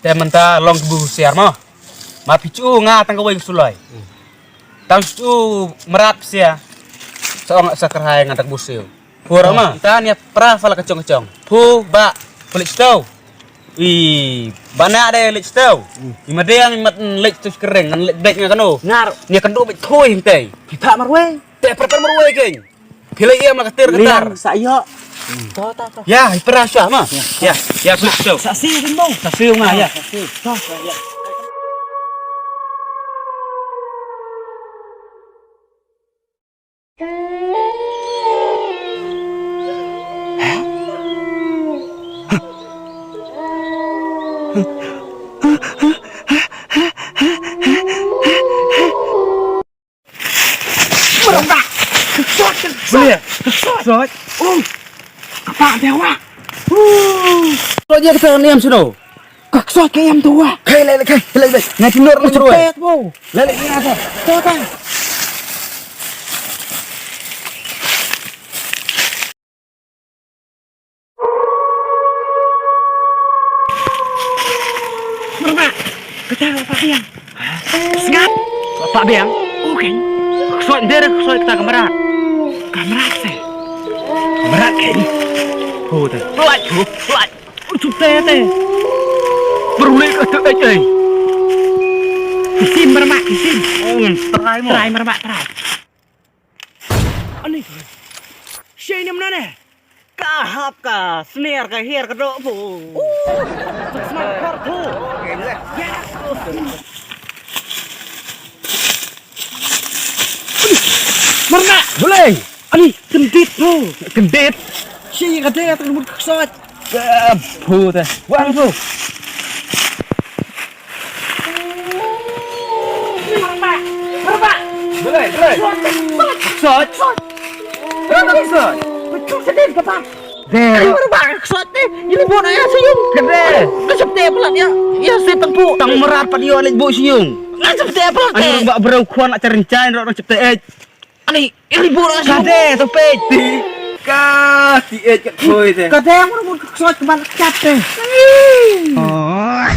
Tementa long bu siar mo. Ma picu nga tang kawai sulai. Tang su merat sia. Soong sakerhai ngatak busio. Pura ma, tan ya pra fala kecong-kecong. Pu ba pelik stau. Ih, bana ada lek stau. Imadeng mat lek tu kering ngan lek dek ngano. Ngar, nya kendo bet khoi hintei. Kita marwe. Te perper marwe geng. Gila iya mah ketir-ketar. Sayo. To. Ya, pra syah ma. Ya, pelik stau. Saksi rin mo. Saksiu nga ya. To. Merendah. Boleh. Sot. Apa dewa? Lo dia kita niam suno. Kaksot kayam tua. Kai lele. Ngai tinur mo suno. Cepet mo. Lele ni asa. Tota. Merendah. Kita Pak Biang. Sengat. Pak Biang. Oke. Soal dia soal kita kamerat. Kamerat sih. Kamerat kayaknya. Oh, teh. Pelat. Ucup teh. Berulik ke teh. Kisim merebak, kisim. Terai mo. Terai merebak, terai. Ani. Siya ini mana? Kahap ka, snare ka, hair ka do po. Smart kartu. Ya. Merebak. Boleh. Ani, kendit bro. Kendit. Siya katanya terbut kesot. Bu teh. Wang bu. Merebak. Boleh. Kesot. Kenapa kesot? Betul sedih kapan? Dari. Merebak kesot nih. Ini buat ayah siung. Gede. Kesep teh pelat ya. Ya saya tempu. Tang merat pa dia oleh bu siung. Kesep teh pelat. Anu mbak berau kuan nak cerencana orang cepet. Ani, ini buat ayah siung. Kade tu peti. Ka ti kat koi teh. Katanya mau kesot kemana capek. Oh.